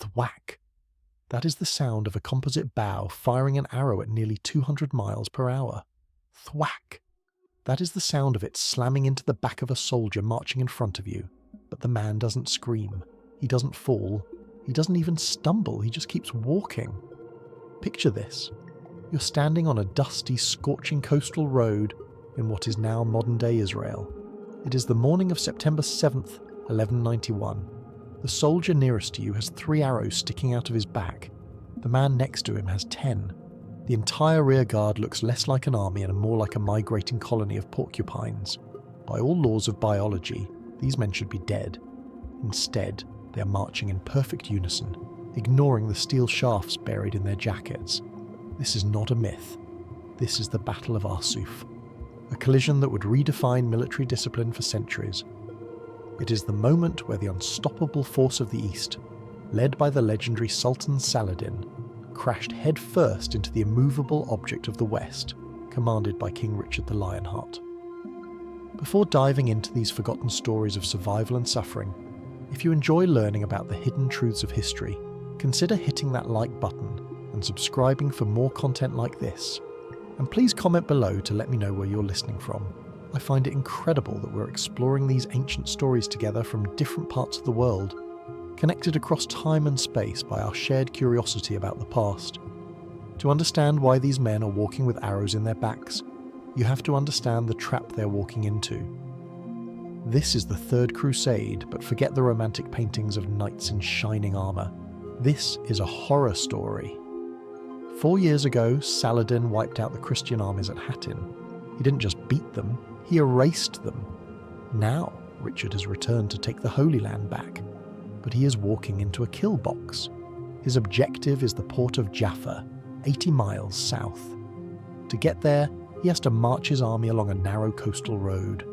Thwack! That is the sound of a composite bow firing an arrow at nearly 200 miles per hour. Thwack! That is the sound of it slamming into the back of a soldier marching in front of you. But the man doesn't scream. He doesn't fall. He doesn't even stumble. He just keeps walking. Picture this. You're standing on a dusty, scorching coastal road in what is now modern-day Israel. It is the morning of September 7th, 1191. The soldier nearest to you has 3 arrows sticking out of his back. The man next to him has 10. The entire rear guard looks less like an army and more like a migrating colony of porcupines. By all laws of biology, these men should be dead. Instead, they are marching in perfect unison, ignoring the steel shafts buried in their jackets. This is not a myth. This is the Battle of Arsuf, a collision that would redefine military discipline for centuries. It is the moment where the unstoppable force of the East, led by the legendary Sultan Saladin, crashed headfirst into the immovable object of the West, commanded by King Richard the Lionheart. Before diving into these forgotten stories of survival and suffering, if you enjoy learning about the hidden truths of history, consider hitting that like button and subscribing for more content like this. And please comment below to let me know where you're listening from. I find it incredible that we're exploring these ancient stories together from different parts of the world, connected across time and space by our shared curiosity about the past. To understand why these men are walking with arrows in their backs, you have to understand the trap they're walking into. This is the Third Crusade, but forget the romantic paintings of knights in shining armour. This is a horror story. 4 years ago, Saladin wiped out the Christian armies at Hattin. He didn't just beat them, he erased them. Now, Richard has returned to take the Holy Land back, but he is walking into a kill box. His objective is the port of Jaffa, 80 miles south. To get there, he has to march his army along a narrow coastal road.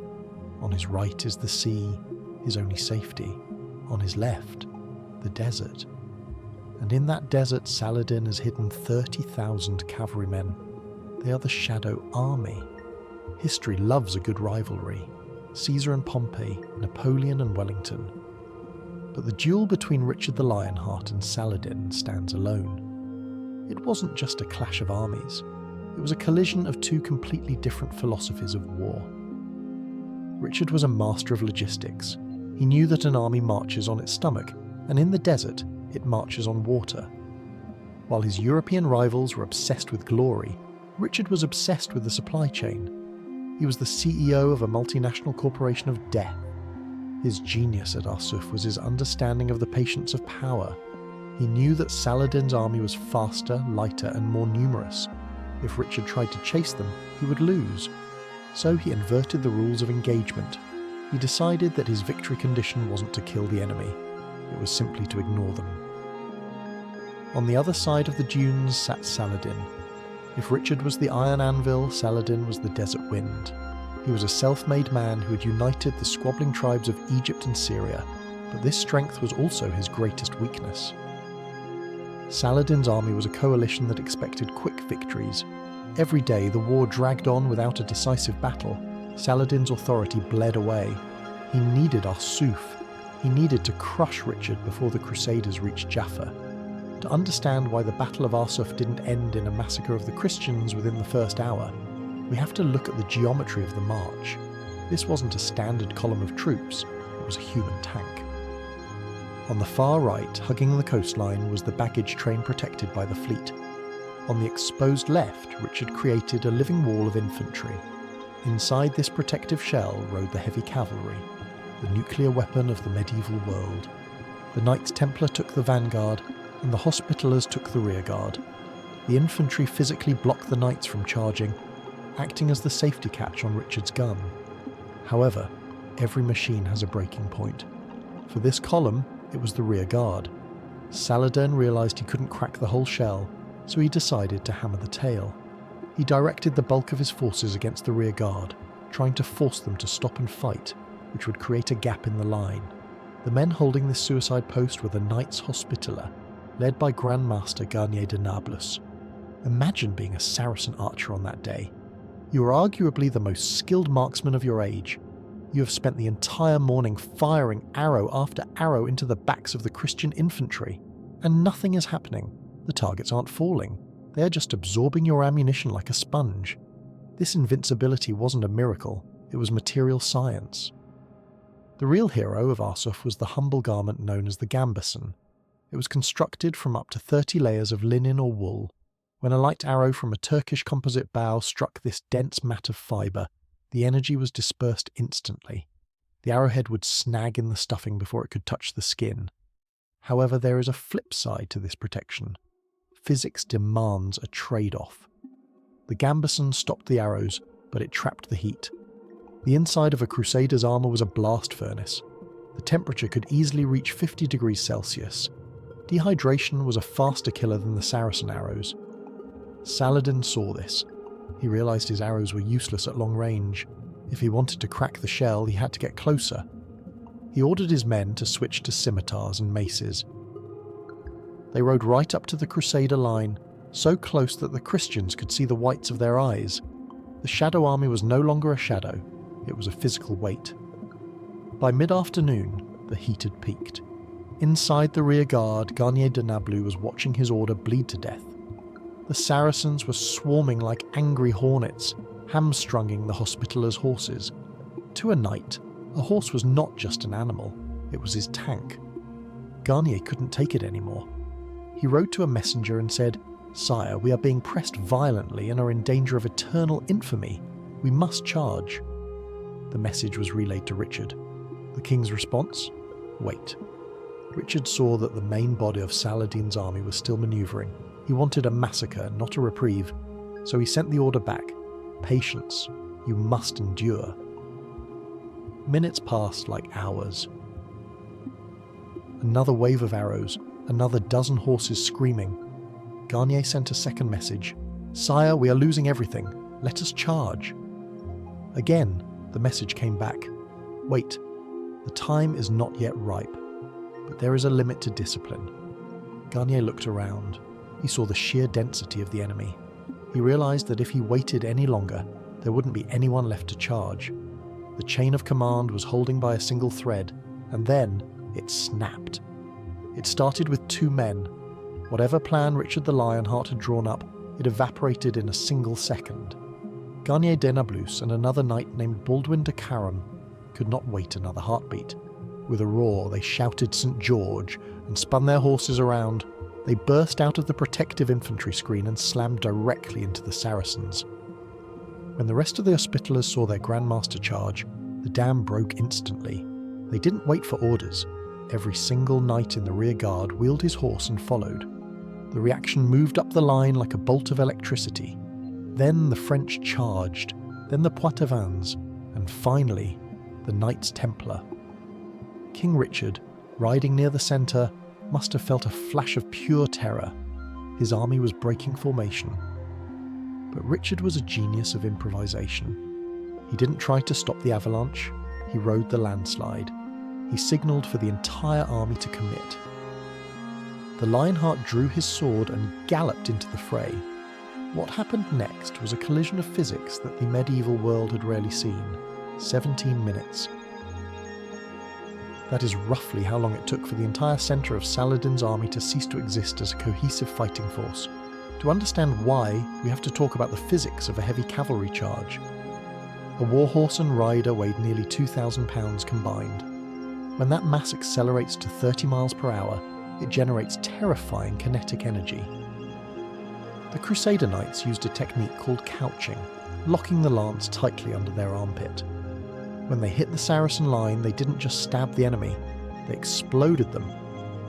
On his right is the sea, his only safety. On his left, the desert. And in that desert, Saladin has hidden 30,000 cavalrymen. They are the Shadow Army. History loves a good rivalry. Caesar and Pompey, Napoleon and Wellington. But the duel between Richard the Lionheart and Saladin stands alone. It wasn't just a clash of armies. It was a collision of 2 completely different philosophies of war. Richard was a master of logistics. He knew that an army marches on its stomach, and in the desert, it marches on water. While his European rivals were obsessed with glory, Richard was obsessed with the supply chain. He was the CEO of a multinational corporation of death. His genius at Arsuf was his understanding of the patience of power. He knew that Saladin's army was faster, lighter, and more numerous. If Richard tried to chase them, he would lose. So he inverted the rules of engagement. He decided that his victory condition wasn't to kill the enemy. It was simply to ignore them. On the other side of the dunes sat Saladin. If Richard was the iron anvil, Saladin was the desert wind. He was a self-made man who had united the squabbling tribes of Egypt and Syria, but this strength was also his greatest weakness. Saladin's army was a coalition that expected quick victories. Every day the war dragged on without a decisive battle. Saladin's authority bled away. He needed Arsuf. He needed to crush Richard before the Crusaders reached Jaffa. To understand why the Battle of Arsuf didn't end in a massacre of the Christians within the first hour, we have to look at the geometry of the march. This wasn't a standard column of troops, it was a human tank. On the far right, hugging the coastline, was the baggage train protected by the fleet. On the exposed left, Richard created a living wall of infantry. Inside this protective shell rode the heavy cavalry, the nuclear weapon of the medieval world. The Knights Templar took the vanguard, and the Hospitallers took the rearguard. The infantry physically blocked the knights from charging, acting as the safety catch on Richard's gun. However, every machine has a breaking point. For this column, it was the rear guard. Saladin realised he couldn't crack the whole shell, so he decided to hammer the tail. He directed the bulk of his forces against the rear guard, trying to force them to stop and fight, which would create a gap in the line. The men holding this suicide post were the Knights Hospitaller, led by Grand Master Garnier de Nablus. Imagine being a Saracen archer on that day. You are arguably the most skilled marksman of your age. You have spent the entire morning firing arrow after arrow into the backs of the Christian infantry. And nothing is happening. The targets aren't falling. They are just absorbing your ammunition like a sponge. This invincibility wasn't a miracle, it was material science. The real hero of Arsuf was the humble garment known as the gambeson. It was constructed from up to 30 layers of linen or wool. When a light arrow from a Turkish composite bow struck this dense mat of fibre, the energy was dispersed instantly. The arrowhead would snag in the stuffing before it could touch the skin. However, there is a flip side to this protection. Physics demands a trade-off. The gambeson stopped the arrows, but it trapped the heat. The inside of a Crusader's armour was a blast furnace. The temperature could easily reach 50 degrees Celsius. Dehydration was a faster killer than the Saracen arrows. Saladin saw this. He realised his arrows were useless at long range. If he wanted to crack the shell, he had to get closer. He ordered his men to switch to scimitars and maces. They rode right up to the Crusader line, so close that the Christians could see the whites of their eyes. The shadow army was no longer a shadow, it was a physical weight. By mid-afternoon, the heat had peaked. Inside the rear guard, Garnier de Nablu was watching his order bleed to death. The Saracens were swarming like angry hornets, hamstrunging the Hospitallers' horses. To a knight, a horse was not just an animal, it was his tank. Garnier couldn't take it anymore. He wrote to a messenger and said, "Sire, we are being pressed violently and are in danger of eternal infamy. We must charge." The message was relayed to Richard. The king's response? Wait. Richard saw that the main body of Saladin's army was still manoeuvring. He wanted a massacre, not a reprieve, so he sent the order back. Patience. You must endure. Minutes passed like hours. Another wave of arrows, another dozen horses screaming. Garnier sent a second message. "Sire, we are losing everything. Let us charge." Again, the message came back. "Wait, the time is not yet ripe, but there is a limit to discipline." Garnier looked around. He saw the sheer density of the enemy. He realised that if he waited any longer, there wouldn't be anyone left to charge. The chain of command was holding by a single thread, and then it snapped. It started with 2 men. Whatever plan Richard the Lionheart had drawn up, it evaporated in a single second. Garnier de Nablus and another knight named Baldwin de Caram could not wait another heartbeat. With a roar, they shouted St. George and spun their horses around. They burst out of the protective infantry screen and slammed directly into the Saracens. When the rest of the Hospitallers saw their Grandmaster charge, the dam broke instantly. They didn't wait for orders. Every single knight in the rear guard wheeled his horse and followed. The reaction moved up the line like a bolt of electricity. Then the French charged, then the Poitevins, and finally, the Knights Templar. King Richard, riding near the centre, must have felt a flash of pure terror. His army was breaking formation. But Richard was a genius of improvisation. He didn't try to stop the avalanche, he rode the landslide. He signalled for the entire army to commit. The Lionheart drew his sword and galloped into the fray. What happened next was a collision of physics that the medieval world had rarely seen. 17 minutes. That is roughly how long it took for the entire centre of Saladin's army to cease to exist as a cohesive fighting force. To understand why, we have to talk about the physics of a heavy cavalry charge. A warhorse and rider weighed nearly 2,000 pounds combined. When that mass accelerates to 30 miles per hour, it generates terrifying kinetic energy. The Crusader knights used a technique called couching, locking the lance tightly under their armpit. When they hit the Saracen line, they didn't just stab the enemy, they exploded them.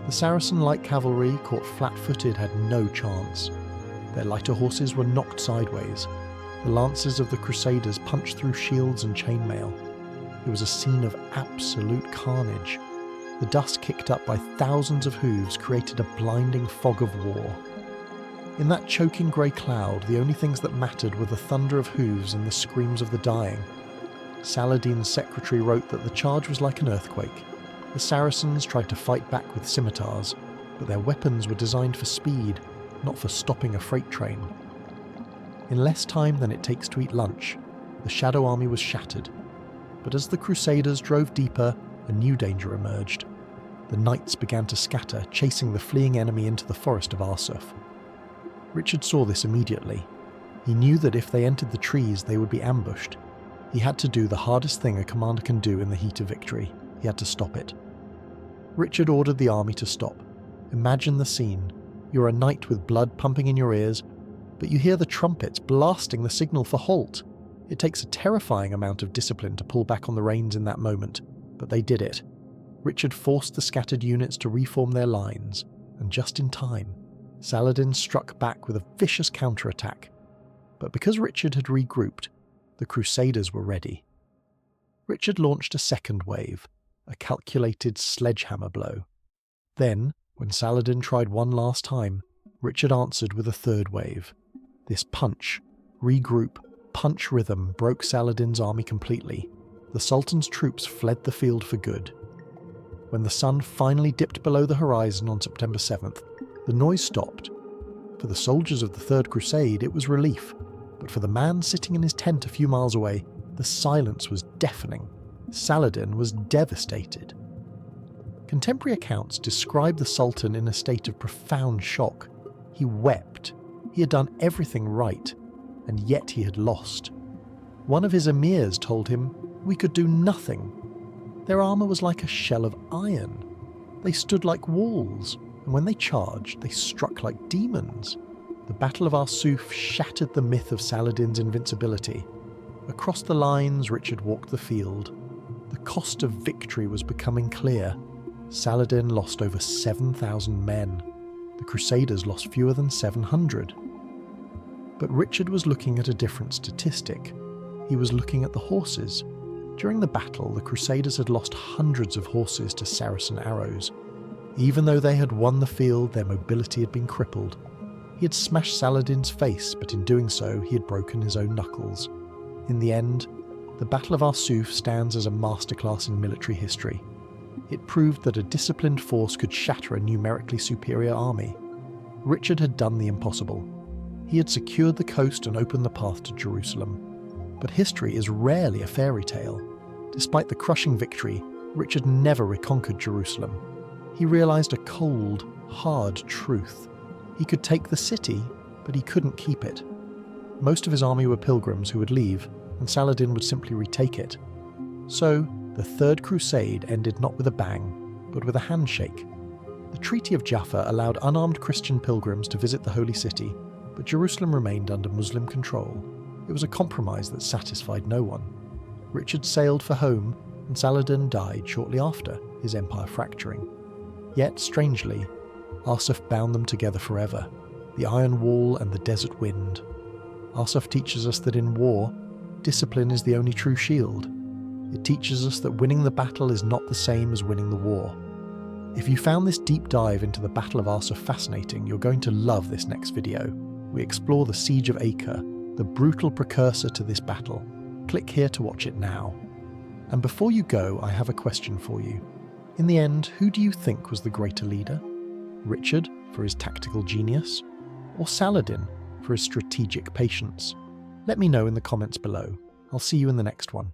The Saracen light cavalry, caught flat-footed, had no chance. Their lighter horses were knocked sideways. The lances of the Crusaders punched through shields and chainmail. It was a scene of absolute carnage. The dust kicked up by thousands of hooves created a blinding fog of war. In that choking grey cloud, the only things that mattered were the thunder of hooves and the screams of the dying. Saladin's secretary wrote that the charge was like an earthquake. The Saracens tried to fight back with scimitars, but their weapons were designed for speed, not for stopping a freight train. In less time than it takes to eat lunch, the Shadow Army was shattered. But as the Crusaders drove deeper, a new danger emerged. the knights began to scatter, chasing the fleeing enemy into the forest of Arsuf. Richard saw this immediately. He knew that if they entered the trees, they would be ambushed. He had to do the hardest thing a commander can do in the heat of victory. He had to stop it. Richard ordered the army to stop. Imagine the scene. You're a knight with blood pumping in your ears, but you hear the trumpets blasting the signal for halt. It takes a terrifying amount of discipline to pull back on the reins in that moment, but they did it. Richard forced the scattered units to reform their lines, and just in time, Saladin struck back with a vicious counterattack. But because Richard had regrouped, the Crusaders were ready. Richard launched a second wave, a calculated sledgehammer blow. Then, when Saladin tried one last time, Richard answered with a third wave. This punch, regroup, punch rhythm broke Saladin's army completely. The Sultan's troops fled the field for good. When the sun finally dipped below the horizon on September 7th, the noise stopped. For the soldiers of the Third Crusade, it was relief, but for the man sitting in his tent a few miles away, the silence was deafening. Saladin was devastated. Contemporary accounts describe the Sultan in a state of profound shock. He wept. He had done everything right, and yet he had lost. One of his emirs told him, "We could do nothing." Their armour was like a shell of iron. They stood like walls, and when they charged, they struck like demons. The Battle of Arsuf shattered the myth of Saladin's invincibility. Across the lines, Richard walked the field. The cost of victory was becoming clear. Saladin lost over 7,000 men. The Crusaders lost fewer than 700. But Richard was looking at a different statistic. He was looking at the horses. During the battle, the Crusaders had lost hundreds of horses to Saracen arrows. Even though they had won the field, their mobility had been crippled. He had smashed Saladin's face, but in doing so, he had broken his own knuckles. In the end, the Battle of Arsuf stands as a masterclass in military history. It proved that a disciplined force could shatter a numerically superior army. Richard had done the impossible. He had secured the coast and opened the path to Jerusalem. But history is rarely a fairy tale. Despite the crushing victory, Richard never reconquered Jerusalem. He realized a cold, hard truth. He could take the city, but he couldn't keep it. Most of his army were pilgrims who would leave, and Saladin would simply retake it. So, the Third Crusade ended not with a bang, but with a handshake. The Treaty of Jaffa allowed unarmed Christian pilgrims to visit the Holy City, but Jerusalem remained under Muslim control. It was a compromise that satisfied no one. Richard sailed for home, and Saladin died shortly after, his empire fracturing. Yet, strangely, Arsuf bound them together forever, the iron wall and the desert wind. Arsuf teaches us that in war, discipline is the only true shield. It teaches us that winning the battle is not the same as winning the war. If you found this deep dive into the Battle of Arsuf fascinating, you're going to love this next video. We explore the Siege of Acre, the brutal precursor to this battle. Click here to watch it now. And before you go, I have a question for you. In the end, who do you think was the greater leader? Richard, for his tactical genius, or Saladin, for his strategic patience? Let me know in the comments below. I'll see you in the next one.